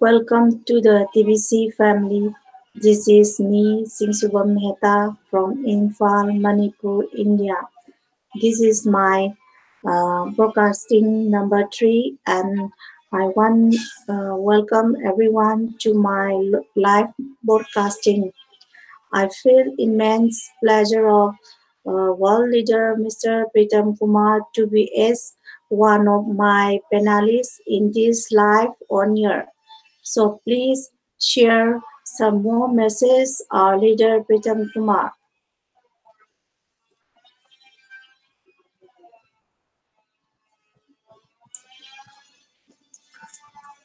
Welcome to the TBC family. This is me, Singsubam Mehta from Imphal, Manipur, India. This is my broadcasting number 3, and I want welcome everyone to my live broadcasting. I feel immense pleasure of world leader Mr. Pritam Kumar to be as one of my panelists in this live on air. So please share some more messages our leader Pritam Kumar.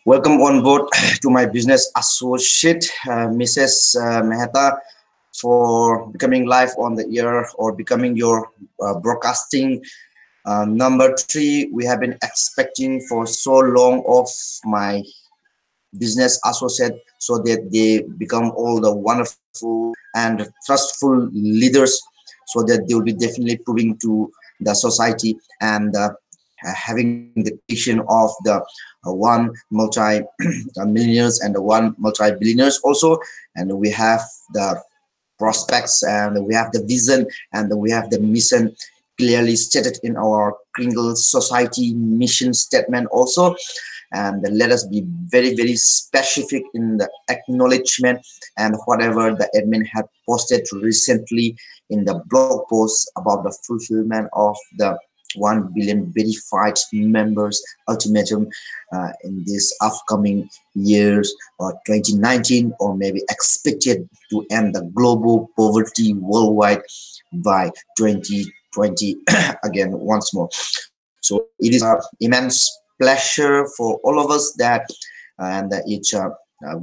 Welcome on board to my business associate, Mrs. Mehta, for becoming live on the air or becoming your broadcasting number 3. We have been expecting for so long of my business associate so that they become all the wonderful and trustful leaders, so that they will be definitely proving to the society and having the vision of the one multi-millionaires and the one multi-billionaires also. And we have the prospects, and we have the vision, and we have the mission clearly stated in our Kringle Society mission statement also. And let us be very, very specific in the acknowledgement and whatever the admin had posted recently in the blog post about the fulfillment of the 1 billion verified members ultimatum in this upcoming years, or 2019, or maybe expected to end the global poverty worldwide by 2020 again once more. So it is an immense pleasure for all of us that, and it's a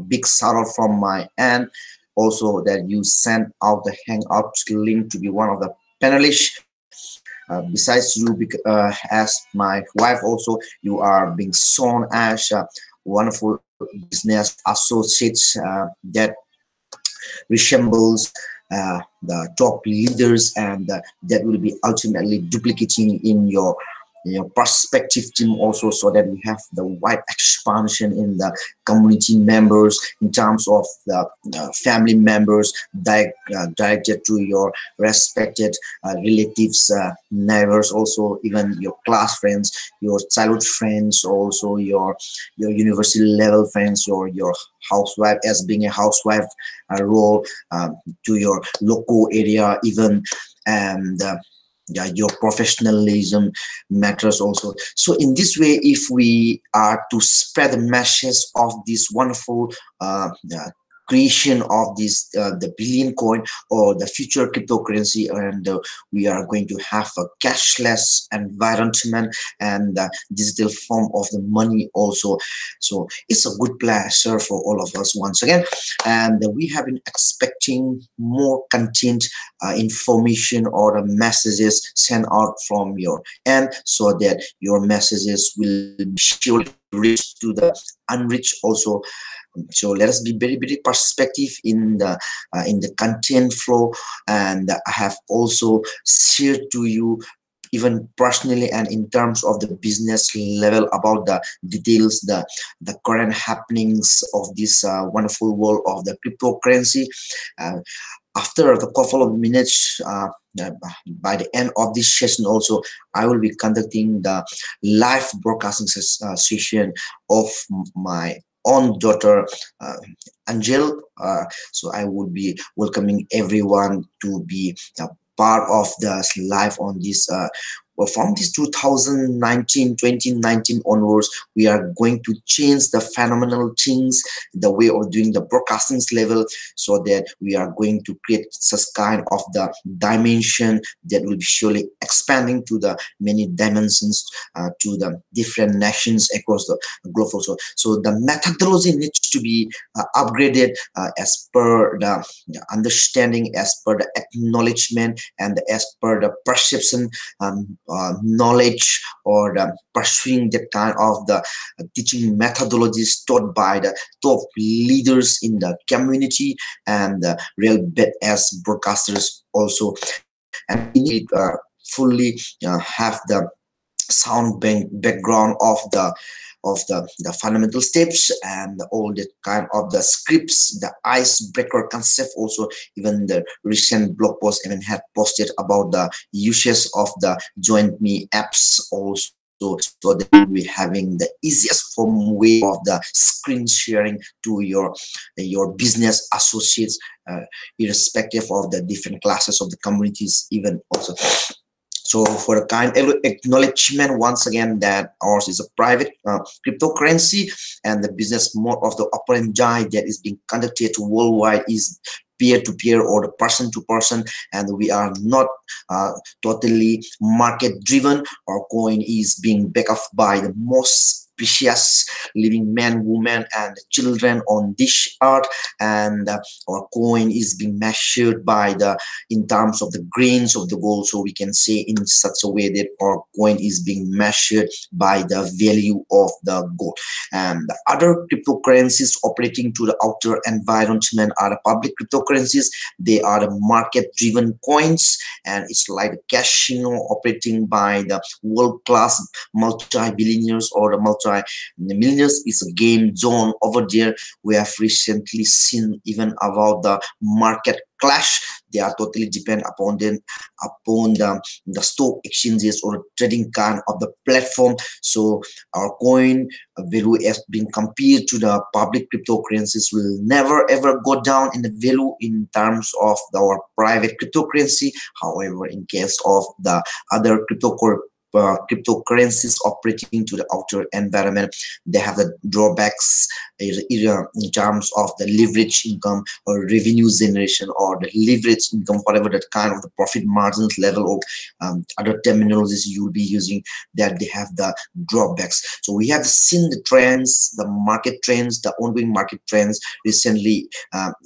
big shout out from my end also that you sent out the hangout link to be one of the panelists. Besides you, as my wife also, you are being shown as wonderful business associates that resembles the top leaders, and that will be ultimately duplicating in your prospective team also, so that we have the wide expansion in the community members in terms of the family members directed to your respected relatives, neighbors, also even your class friends, your childhood friends, also your university level friends, your housewife, as being a housewife role, to your local area even, and your professionalism matters also. So in this way, if we are to spread the message of this wonderful creation of this the billion coin or the future cryptocurrency, and we are going to have a cashless environment and digital form of the money also. So it's a good pleasure for all of us once again, and we have been expecting more content, information, or the messages sent out from your end, so that your messages will surely reach to the unreached also. So let us be very, very perspective in the content flow, and I have also shared to you even personally and in terms of the business level about the details, the current happenings of this wonderful world of the cryptocurrency. After a couple of minutes, by the end of this session also, I will be conducting the live broadcasting session of my own daughter, Angel. So I would be welcoming everyone to be part of the live on this well, from this 2019 onwards, we are going to change the phenomenal things, the way of doing the broadcasting level, so that we are going to create such kind of the dimension that will be surely expanding to the many dimensions, to the different nations across the globe also. So the methodology needs to be upgraded as per the understanding, as per the acknowledgement, and as per the perception, knowledge, or the pursuing that kind of the teaching methodologies taught by the top leaders in the community and the real badass broadcasters also. And we need fully have the sound background of the fundamental steps and all the kind of the scripts, the icebreaker concept also. Even the recent blog post even had posted about the uses of the join me apps also, so that you will be having the easiest form way of the screen sharing to your business associates, irrespective of the different classes of the communities even also. So for the kind acknowledgement once again that ours is a private cryptocurrency, and the business mode of the operandi that is being conducted worldwide is peer-to-peer or the person-to-person, and we are not totally market-driven. Our coin is being backed up by the most precious living men, women, and children on this earth, and our coin is being measured by the in terms of the grains of the gold. So we can say in such a way that our coin is being measured by the value of the gold. And the other cryptocurrencies operating to the outer environment are the public cryptocurrencies. They are the market-driven coins, and it's like a casino operating by the world-class multi-billionaires or the multi-millionaires. Is a game zone over there. We have recently seen even about the market clash. They are totally depend upon the stock exchanges or trading kind of the platform. So our coin value has been compared to the public cryptocurrencies will never ever go down in the value in terms of our private cryptocurrency. However, in case of the other cryptocurrencies operating to the outer environment, they have the drawbacks in terms of the leverage income or revenue generation or the leverage income, whatever that kind of the profit margins level or other terminologies you will be using, that they have the drawbacks. So we have seen the trends, the market trends, the ongoing market trends recently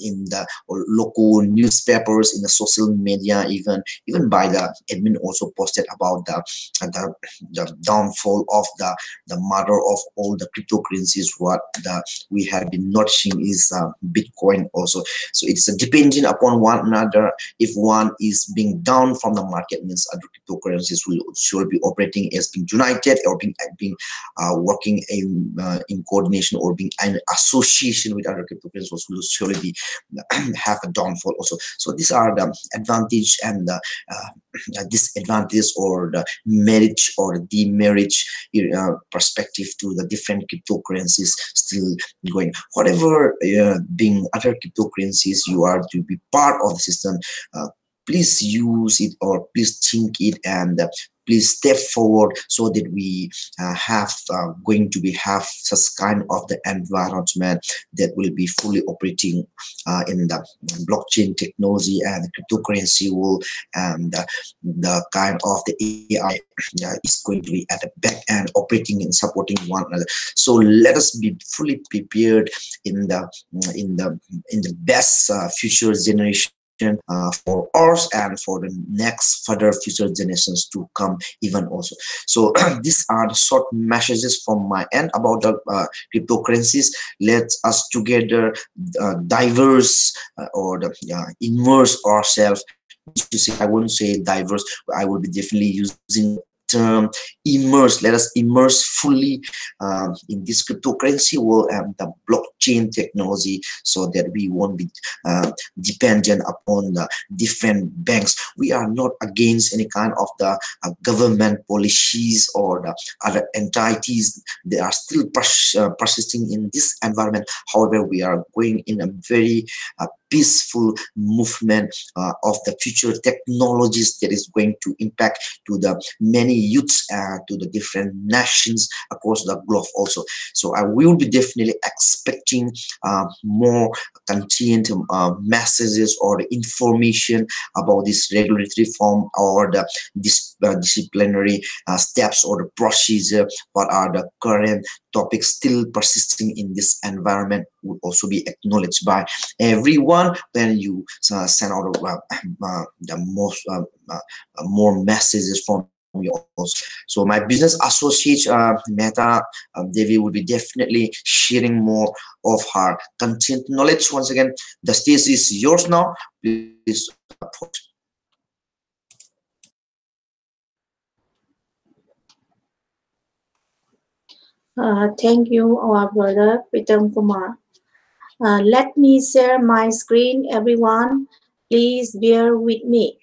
in the local newspapers, in the social media, even by the admin also posted about the downfall of the mother of all the cryptocurrencies. What we have been noticing is Bitcoin also. So it's depending upon one another. If one is being down from the market, means other cryptocurrencies will surely be operating as being united or being working in coordination or being in association with other cryptocurrencies will surely be have a downfall also. So these are the advantage and the disadvantage or the merit or demerit perspective to the different cryptocurrencies still going. Whatever being other cryptocurrencies you are to be part of the system, please use it or please think it, and please step forward so that we have going to be have such kind of the environment that will be fully operating in the blockchain technology and the cryptocurrency world, and the kind of the AI is going to be at the back end operating and supporting one another. So let us be fully prepared in the best future generation for us and for the next further future generations to come even also. So these are the short messages from my end about the cryptocurrencies. Let us together diverse or immerse ourselves. To say, I wouldn't say diverse, I will be definitely using the term immerse. Let us immerse fully in this cryptocurrency world and the blockchain technology, so that we won't be dependent upon the different banks. We are not against any kind of the government policies or the other entities. They are still persisting in this environment. However, we are going in a very peaceful movement of the future technologies that is going to impact to the many youths, to the different nations across the globe also. So I will be definitely expecting more content, messages or information about this regulatory form or the disciplinary steps or the procedure. What are the current topics still persisting in this environment would also be acknowledged by everyone when you send out the most more messages from you also. So my business associate Meta Devi will be definitely sharing more of her content knowledge. Once again, the stage is yours now. Please put. Thank you, our brother Pritam Kumar. Let me share my screen, everyone. Please bear with me.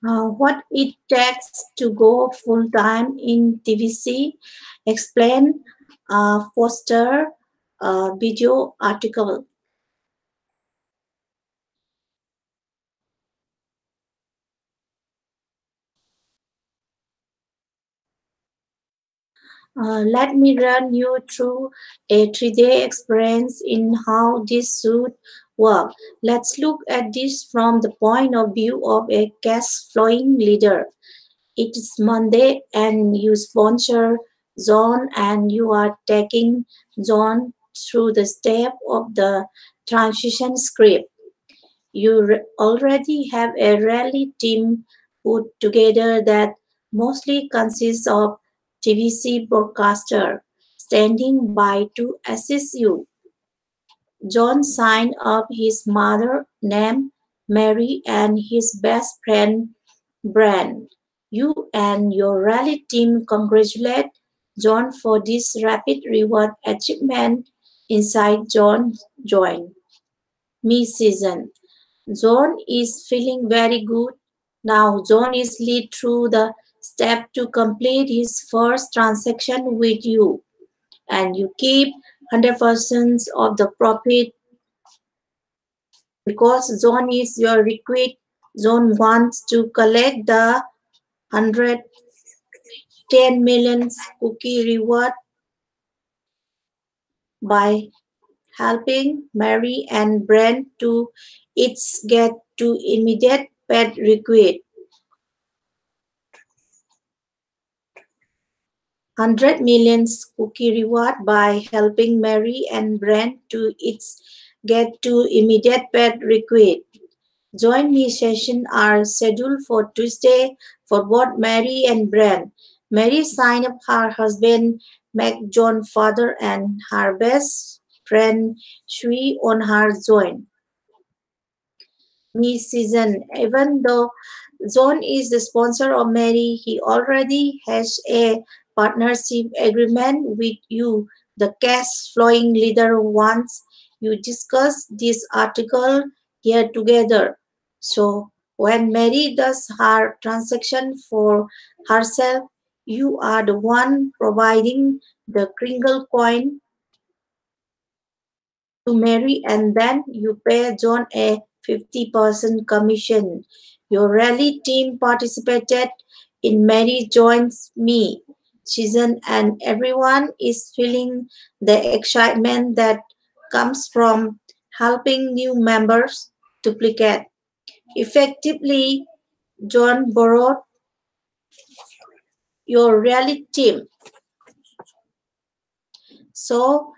What it takes to go full time in TVC? Explain, poster, video article. Let me run you through a 3-day experience in how this should work. Let's look at this from the point of view of a cash flowing leader. It is Monday and you sponsor John and you are taking John through the step of the transition script. You already have a rally team put together that mostly consists of TVC broadcaster standing by to assist you. John signed up his mother named Mary and his best friend Bran. You and your rally team congratulate John for this rapid reward achievement inside John's joint. Mid-season. John is feeling very good. Now John is lead through the step to complete his first transaction with you and you keep 100% of the profit because John is your recruit. John wants to collect the 110 million cookie reward by helping Mary and Brent to its get to immediate pet request. 100 million cookie reward by helping Mary and Brent to its get to immediate pet request. Join me sessions are scheduled for Tuesday for both Mary and Brent. Mary signed up her husband, Mac John father, and her best friend Shui on her join me season. Even though John is the sponsor of Mary, he already has a partnership agreement with you, the cash flowing leader. Once you discuss this article here together. So when Mary does her transaction for herself, you are the one providing the kringle coin to Mary and then you pay John a 50% commission. Your rally team participated in Mary Joins Me season and everyone is feeling the excitement that comes from helping new members duplicate. Effectively, John borrowed your rally team. So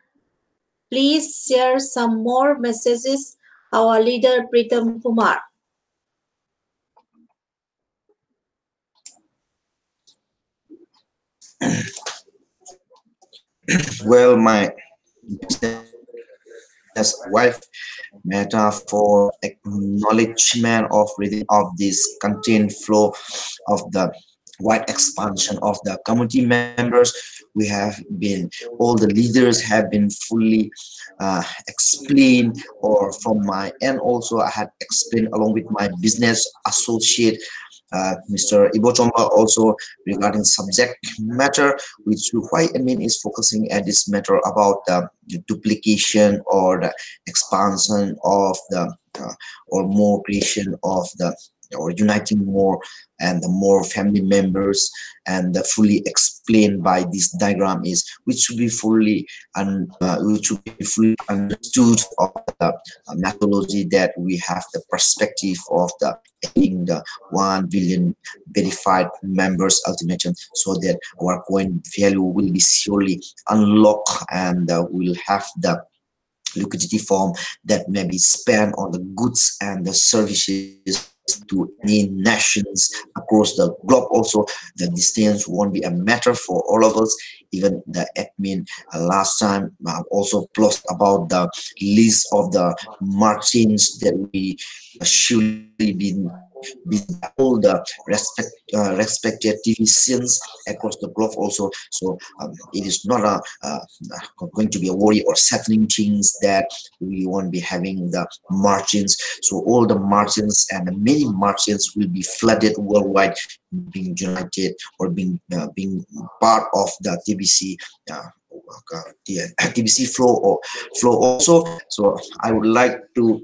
please share some more messages. Our leader Pritam Kumar. Well, my business wife Meta for acknowledgement of reading of this content flow of the wide expansion of the community members we have been, all the leaders have been fully explained, or from my end also I had explained along with my business associate, Mr. Ibo Chomba, also regarding subject matter, which why I mean is focusing at this matter about the duplication or the expansion of the or more creation of the, or uniting more and the more family members, and the fully explained by this diagram is which should be fully which should be fully understood of the methodology, that we have the perspective of the adding the 1 billion verified members ultimatum, so that our coin value will be surely unlocked, and we'll have the liquidity form that may be spent on the goods and the services to any nations across the globe. Also, the distance won't be a matter for all of us. Even the admin last time also plus about the list of the margins that we surely been all the respected divisions across the globe also. So it is not going to be a worry or settling things that we won't be having the margins. So all the margins and the many margins will be flooded worldwide, being united or being part of the TBC. The TBC flow also. So I would like to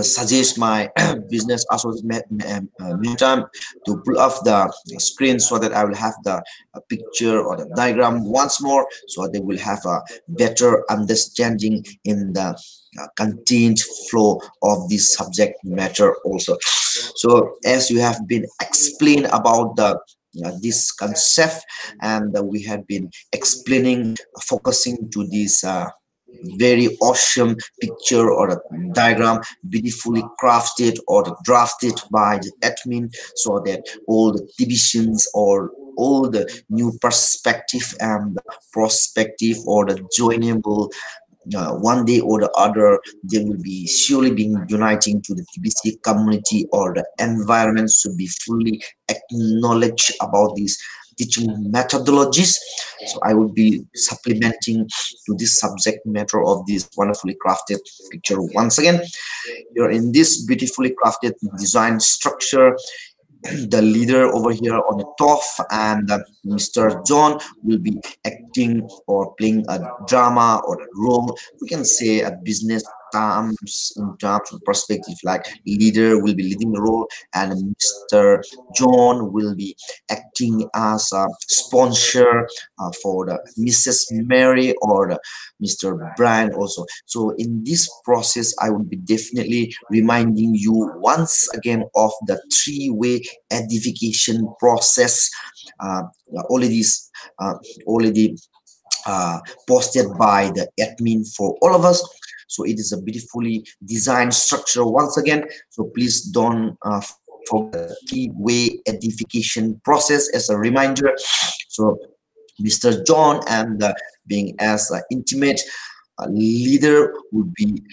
suggest my business associate meantime to pull off the screen, so that I will have the picture or the diagram once more, so they will have a better understanding in the content flow of this subject matter also. So as you have been explained about the this concept, and we have been explaining, focusing to this very awesome picture or a diagram, beautifully crafted or drafted by the admin, so that all the divisions or all the new perspective and the prospective or the joinable one day or the other, they will be surely being uniting to the TBC community, or the environment should be fully acknowledged about these teaching methodologies. So I will be supplementing to this subject matter of this wonderfully crafted picture once again. You're in this beautifully crafted design structure, the leader over here on the top, and Mr. John will be acting or playing a drama or a role. We can say a business terms, in terms of perspective, like leader will be leading the role, and Mr. John will be acting as a sponsor for the Mrs. Mary or the Mr. Brian also. So in this process, I will be definitely reminding you once again of the three-way edification process, uh, already uh, already posted by the admin for all of us. So it is a beautifully designed structure once again. So please don't forget the three-way edification process as a reminder. So Mr. John, and being as an intimate leader, would be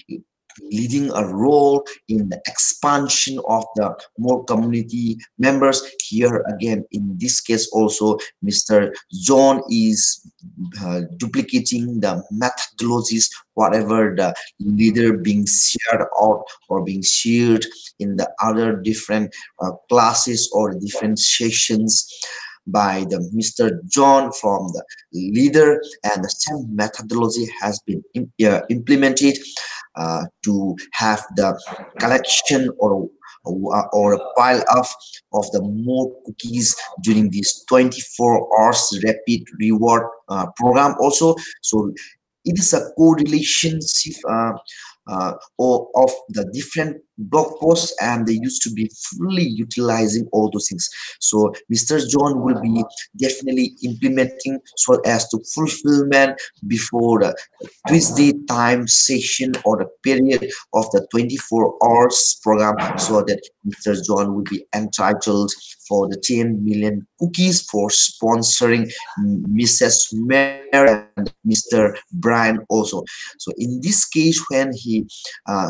leading a role in the expansion of the more community members. Here again, in this case also, Mr. John is duplicating the methodologies, whatever the leader being shared out or being shared in the other different classes or different sessions by the Mr. John from the leader, and the same methodology has been implemented to have the collection or a pile of the more cookies during this 24 hours rapid reward program also. So it is a correlationship of the different blog posts, and they used to be fully utilizing all those things. So Mr. John will be definitely implementing so as to fulfillment before the Tuesday time session or the period of the 24 hours program, so that Mr. John will be entitled for the 10 million cookies for sponsoring Mrs. Mary and Mr. Brian also. So in this case, when he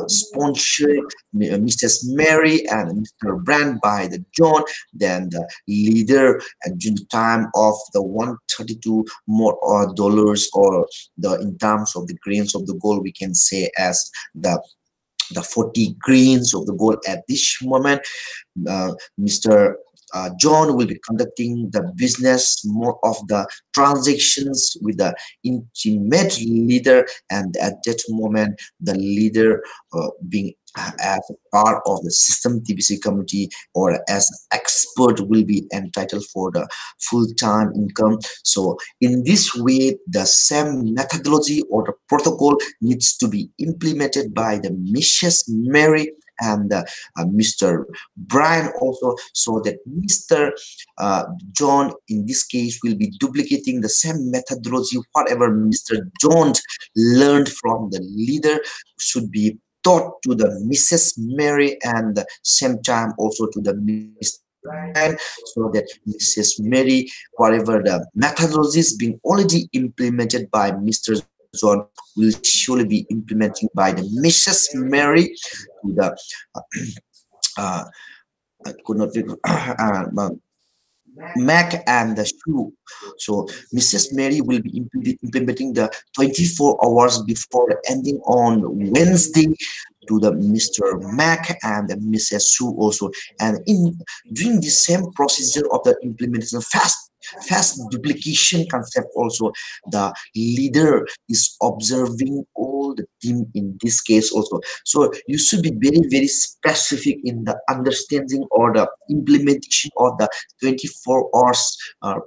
sponsored Mrs. Mary and Mr. Brian by the John, then the leader at during the time of the 132 more dollars, or the in terms of the grains of the gold, we can say as the 40 grains of the gold at this moment. Mr. John will be conducting the business, more of the transactions with the intimate leader, and at that moment, the leader being as a part of the system TBC committee or as expert will be entitled for the full-time income. So in this way, the same methodology or the protocol needs to be implemented by the Mrs. Mary and Mr. Brian also, so that Mr. John in this case will be duplicating the same methodology. Whatever Mr. John learned from the leader should be taught to the Mrs. Mary, and the same time also to the Mr. Brian, so that Mrs. Mary, whatever the methodologies being already implemented by Mr. John, will surely be implementing by the Mrs. Mary to the uh, I could not Mac and the shoe. So Mrs. Mary will be implementing the 24 hours before ending on Wednesday to the Mr. Mac and the Mrs. Sue also. And in during the same procedure of the implementation, fast duplication concept also, the leader is observing all the team in this case also. So you should be very specific in the understanding or the implementation of the 24 hours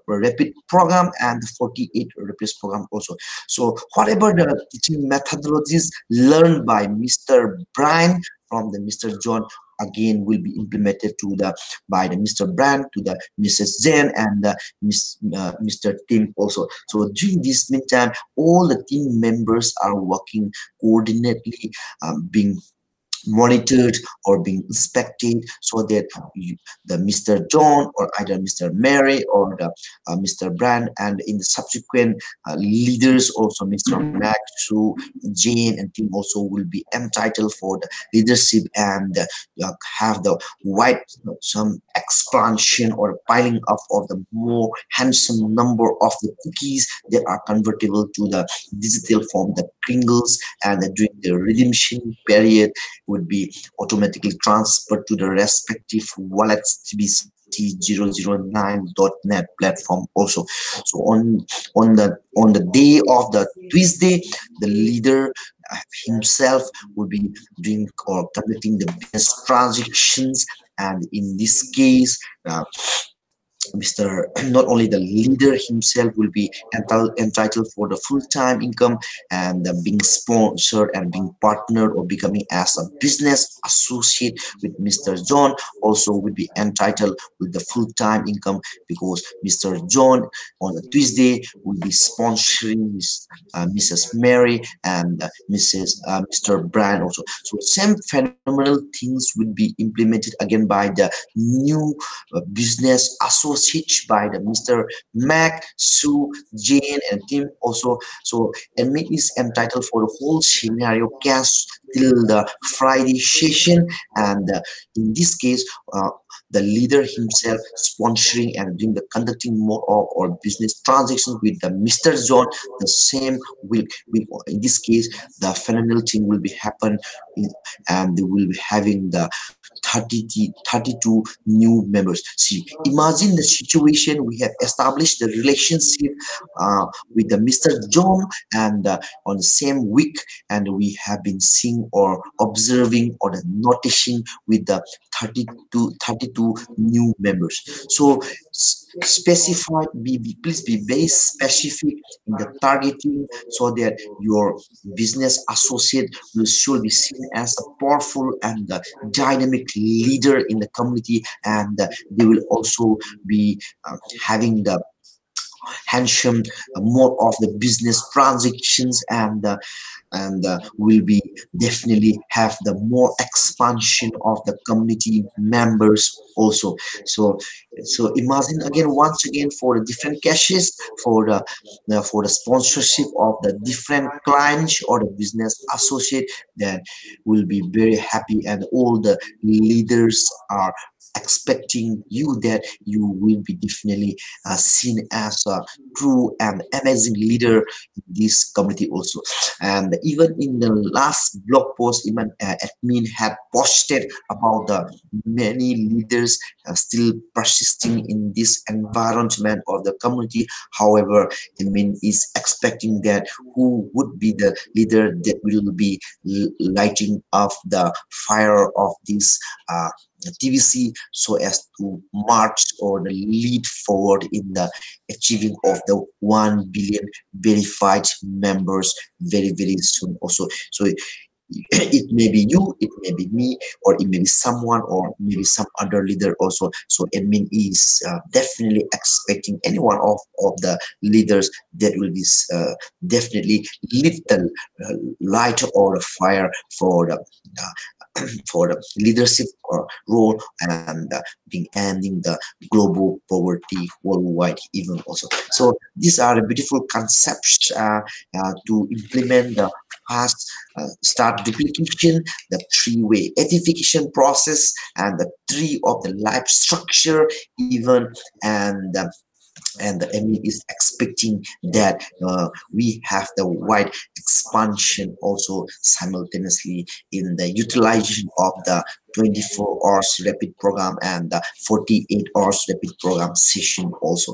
rapid program and the 48 rapid program also. So whatever the teaching methodologies learned by Mr. Brian from the Mr. John again will be implemented to the by the Mr. Brand to the Mrs. Zen and the Mr. Tim also. So during this meantime, all the team members are working coordinately, being monitored or being inspected, so that the Mr. John or either Mr. Mary or the Mr. Brand and in the subsequent leaders also Mr. Max, Sue, Jane and team also will be entitled for the leadership and have the wide some expansion or piling up of the more handsome number of the cookies that are convertible to the digital form, the Kringles, and during the redemption period would be automatically transferred to the respective wallets tbc009.net platform also. So on the day of the Tuesday, the leader himself will be doing or conducting the business transactions, and in this case Mr. Not only the leader himself will be entitled for the full-time income, and being sponsored and being partnered or becoming as a business associate with Mr. John also will be entitled with the full-time income, because Mr. John on a Tuesday will be sponsoring Mrs. Mary and Mr. Brian also. So same phenomenal things will be implemented again by the new business associates by the Mr. Mac, Sue, Jane, and Tim also. So admin is entitled for the whole scenario cash till the Friday session, and in this case, the leader himself sponsoring and doing the conducting more or business transactions with the Mr. John. The same will in this case the phenomenal thing will be happen and they will be having the 32 new members. See, imagine the situation. We have established the relationship with the Mr. John, and on the same week, and we have been seeing or observing or noticing with the 32 new members. So specify, please be very specific in the targeting, so that your business associate should be seen as a powerful and dynamic leader in the community, and they will also be having the handsome more of the business transactions, and will be definitely have the more expansion of the community members also. So So imagine again, once again, for the different caches, for the sponsorship of the different clients or the business associate, that will be very happy, and all the leaders are expecting you, that you will be definitely seen as a true and amazing leader in this community also. And even in the last blog post, even admin had posted about the many leaders still persisting in this environment of the community. However, admin is expecting that who would be the leader that will be lighting up the fire of this TVC, so as to march or the lead forward in the achieving of the 1 billion verified members very very soon also. So it may be you, it may be me, or it may be someone, or maybe some other leader also. So admin is definitely expecting any one of the leaders that will be definitely lit the light or the fire for the for the leadership role, and being ending the global poverty worldwide even also. So these are the beautiful concepts to implement the fast start duplication, the three-way edification process, and the tree of the life structure even. And the enemy is expecting that we have the wide expansion also simultaneously in the utilization of the 24 hours rapid program and the 48 hours rapid program session also.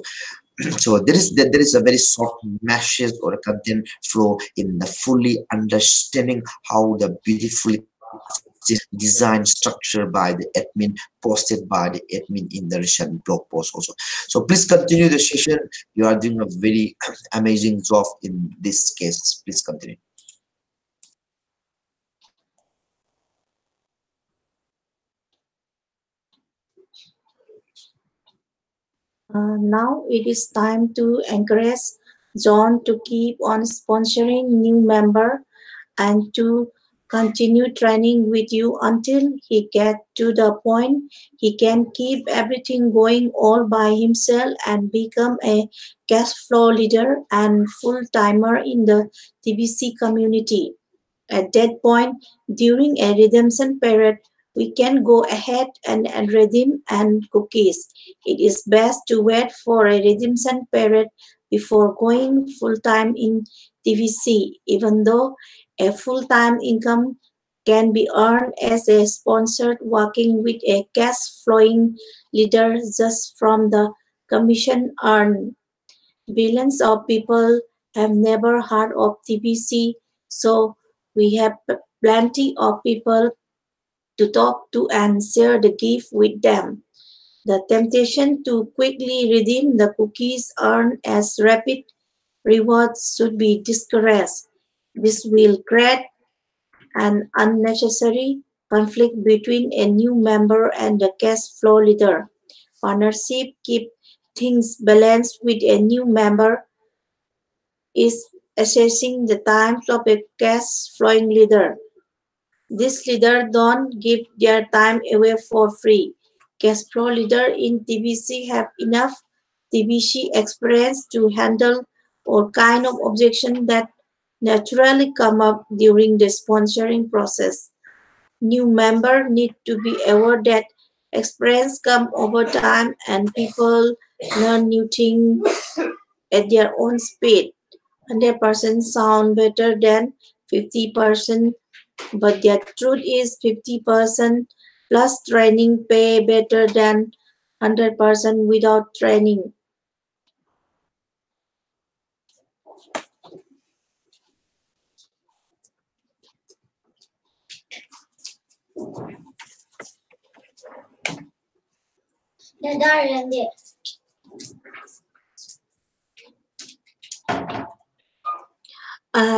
So there is a very short message or a content flow in the fully understanding how the beautifully crafted design structure by the admin, posted by the admin in the recent blog post also. So please continue the session. You are doing a very amazing job in this case. Please continue. Now it is time to encourage John to keep on sponsoring new member and to continue training with you until he get to the point he can keep everything going all by himself and become a cash flow leader and full timer in the TBC community. At that point, during a redemption period, we can go ahead and redeem and cookies. It is best to wait for a redemption period before going full time in TVC, even though a full time income can be earned as a sponsored working with a cash flowing leader just from the commission earned. Billions of people have never heard of TBC, so we have plenty of people to talk to and share the gift with them. The temptation to quickly redeem the cookies earned as rapid rewards should be discouraged. This will create an unnecessary conflict between a new member and the cash flow leader. Partnership keep things balanced with a new member is assessing the times of a cash flowing leader. This leader don't give their time away for free. Cash flow leader in TBC have enough TBC experience to handle all kind of objection that naturally come up during the sponsoring process. New member need to be aware that experience come over time and people learn new things at their own speed. 100% sound better than 50%, but the truth is 50% plus training pay better than 100% without training.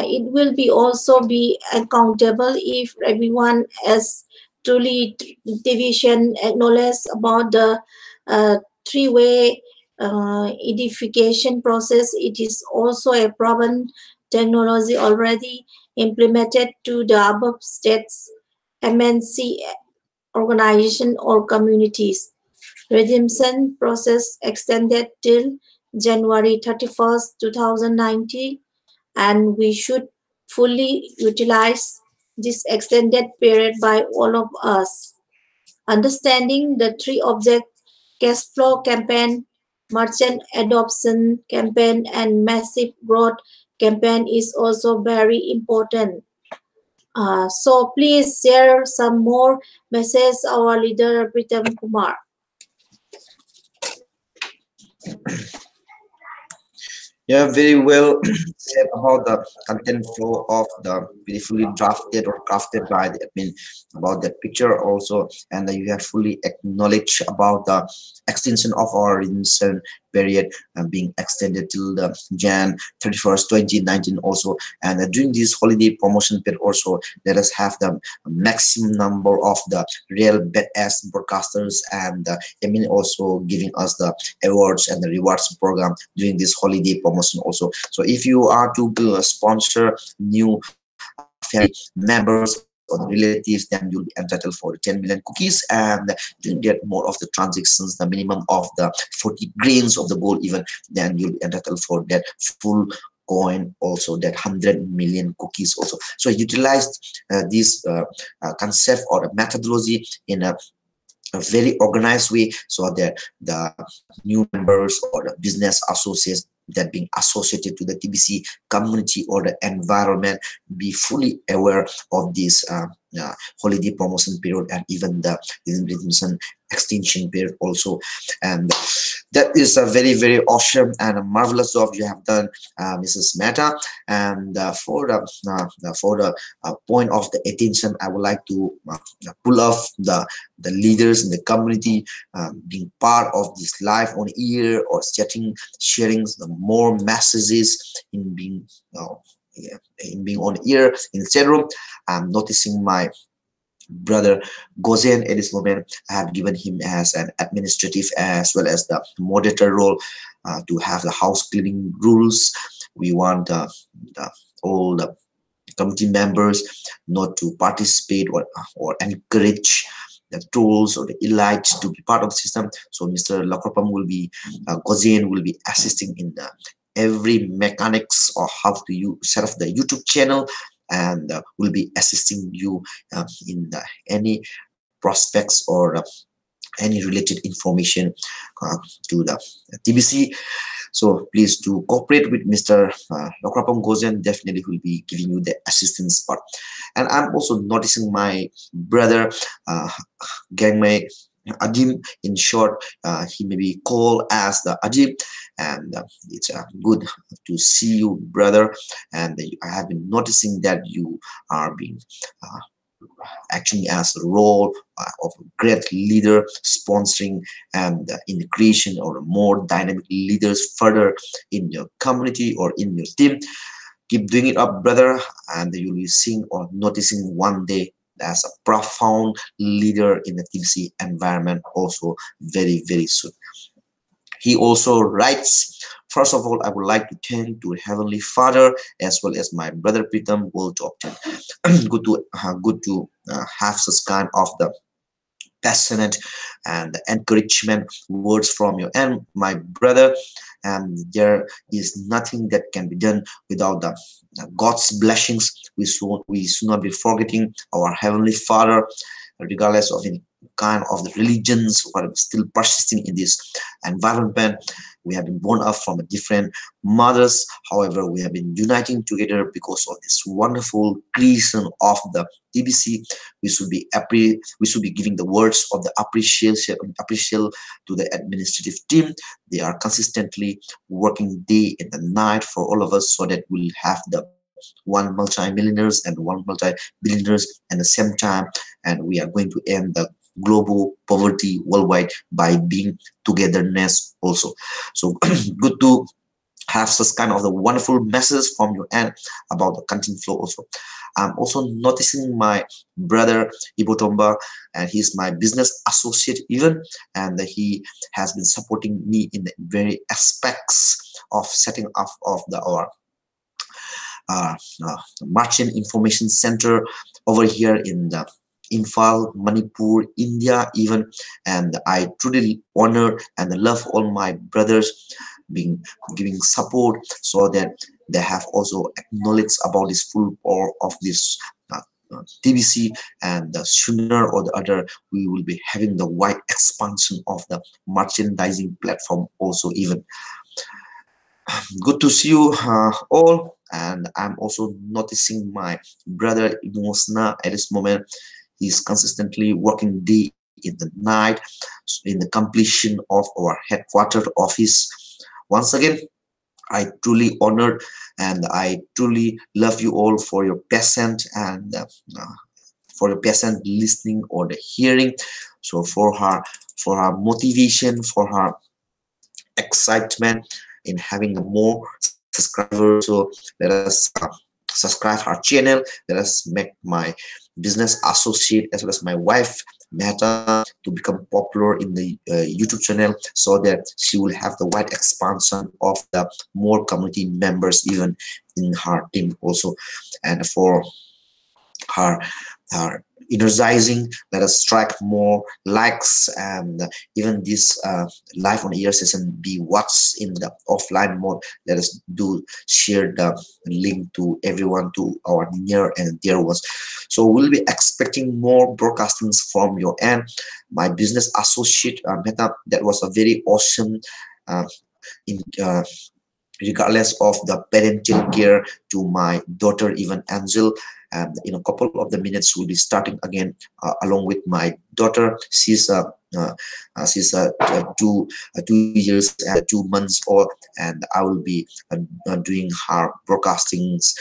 It will be also be accountable if everyone has truly division acknowledge about the three-way edification process. It is also a proven technology already implemented to the above states MNC organization or communities. Redemption process extended till January 31st, 2019, and we should fully utilize this extended period by all of us. Understanding the three objects cash flow campaign, merchant adoption campaign, and massive growth campaign is also very important. So please share some more messages our leader Pritam Kumar. Yeah, very well said about the content flow of the beautifully drafted or crafted by the admin about that picture also, and you have fully acknowledged about the extension of our redemption period being extended till the Jan 31st, 2019 also, and during this holiday promotion period also, let us have the maximum number of the real badass broadcasters, and I mean also giving us the awards and the rewards program during this holiday promotion also. So if you are to sponsor new family members or the relatives, then you'll be entitled for 10 million cookies, and you get more of the transactions, the minimum of the 40 grains of the gold even, then you'll be entitled for that full coin also, that 100 million cookies also. So utilized this concept or methodology in a very organized way, so that the new members or the business associates that being associated to the TBC community or the environment be fully aware of this holiday promotion period, and even the redemption extension period also. And that is a very very awesome and a marvelous job you have done, Mrs. Mehta. And for the point of the attention, I would like to pull off the leaders in the community being part of this live on air or sharing the more messages in being yeah, in being on air in chat room. I'm noticing my brother Gozen at this moment. I have given him as an administrative as well as the moderator role to have the house cleaning rules. We want all the committee members not to participate or encourage the trolls or the elites to be part of the system. So Mr. Lakropam will be, Gozen will be assisting in every mechanics or how to set up the YouTube channel, and will be assisting you in any prospects or any related information uh, to the TBC. So please do cooperate with Mr. Lokrapam Gozen. Definitely will be giving you the assistance part. And I'm also noticing my brother Gangmei Adim. In short, he may be called as the Adim, and it's good to see you, brother. And I have been noticing that you are being acting as a role of a great leader, sponsoring and in the creation or more dynamic leaders further in your community or in your team. Keep doing it up, brother, and you'll be seeing or noticing one day as a profound leader in the TBC environment also very very soon. He also writes, first of all, I would like to thank to Heavenly Father as well as my brother Pritam will to obtain. Good to have such kind of the passionate and encouragement words from you and my brother. And there is nothing that can be done without the God's blessings. We should not be forgetting our Heavenly Father, regardless of any kind of the religions who are still persisting in this environment. We have been born up from a different mothers. However, we have been uniting together because of this wonderful creation of the TBC. We should be giving the words of the appreciation to the administrative team. They are consistently working day and the night for all of us, so that we'll have the one multi-millionaires and one multi-billionaires at the same time, and we are going to end the global poverty worldwide by being togetherness also. So good to have such kind of the wonderful message from your end about the content flow also. I'm also noticing my brother Ibotomba, and he's my business associate even, and he has been supporting me in the very aspects of setting up of our uh, merchant information center over here in the Imphal, Manipur, India, even, and I truly honor and love all my brothers being giving support so that they have also acknowledged about this full power of this uh, TBC, and sooner or the other we will be having the wide expansion of the merchandising platform also even. Good to see you all, and I'm also noticing my brother Imosna at this moment. He's consistently working day in the night in the completion of our headquarter office. Once again, I truly honored and I truly love you all for your patient and for your patient listening or the hearing. So for her motivation, for her excitement in having more subscribers. So let us subscribe our channel. Let us make my business associate as well as my wife Meta to become popular in the YouTube channel so that she will have the wide expansion of the more community members even in her team also. And for her her energizing, let us strike more likes, and even this live on air session be watched in the offline mode. Let us do share the link to everyone, to our near and dear ones. So we'll be expecting more broadcastings from your end. My business associate Meta, that was a very awesome uh, in regardless of the parental care to my daughter even Angel. And in a couple of the minutes we'll be starting again along with my daughter. She's 2 years and 2 months old, and I will be doing her broadcastings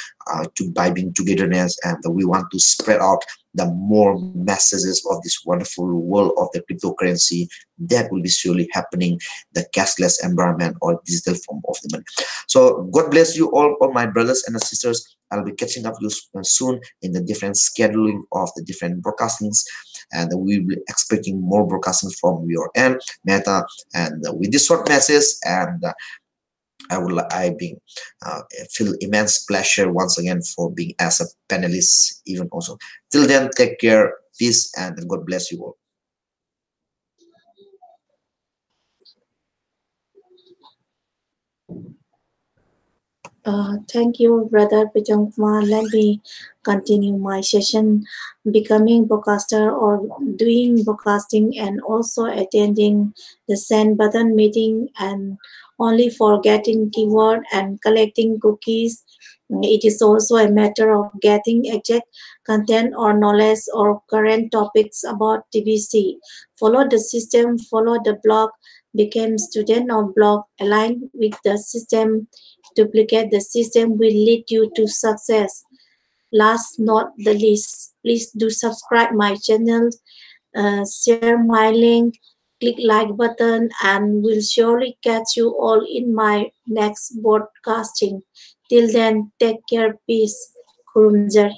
to by being togetherness, and we want to spread out the more messages of this wonderful world of the cryptocurrency that will be surely happening, the cashless environment or digital form of the money. So God bless you all my brothers and sisters. I'll be catching up you soon in the different scheduling of the different broadcastings, and we will be expecting more broadcastings from your end, Meta. And with this short message, and I being feel immense pleasure once again for being as a panelist, even also. Till then, take care, peace, and God bless you all. Thank you, Brother Pijongma. Let me continue my session. Becoming broadcaster or doing broadcasting and also attending the send button meeting and only for getting keyword and collecting cookies. It is also a matter of getting exact content or knowledge or current topics about TBC. Follow the system, follow the blog, become student of blog, align with the system. Duplicate the system will lead you to success. Last not the least, please do subscribe my channel, share my link, click like button, and will surely catch you all in my next broadcasting. Till then, take care, peace. Kurumjar.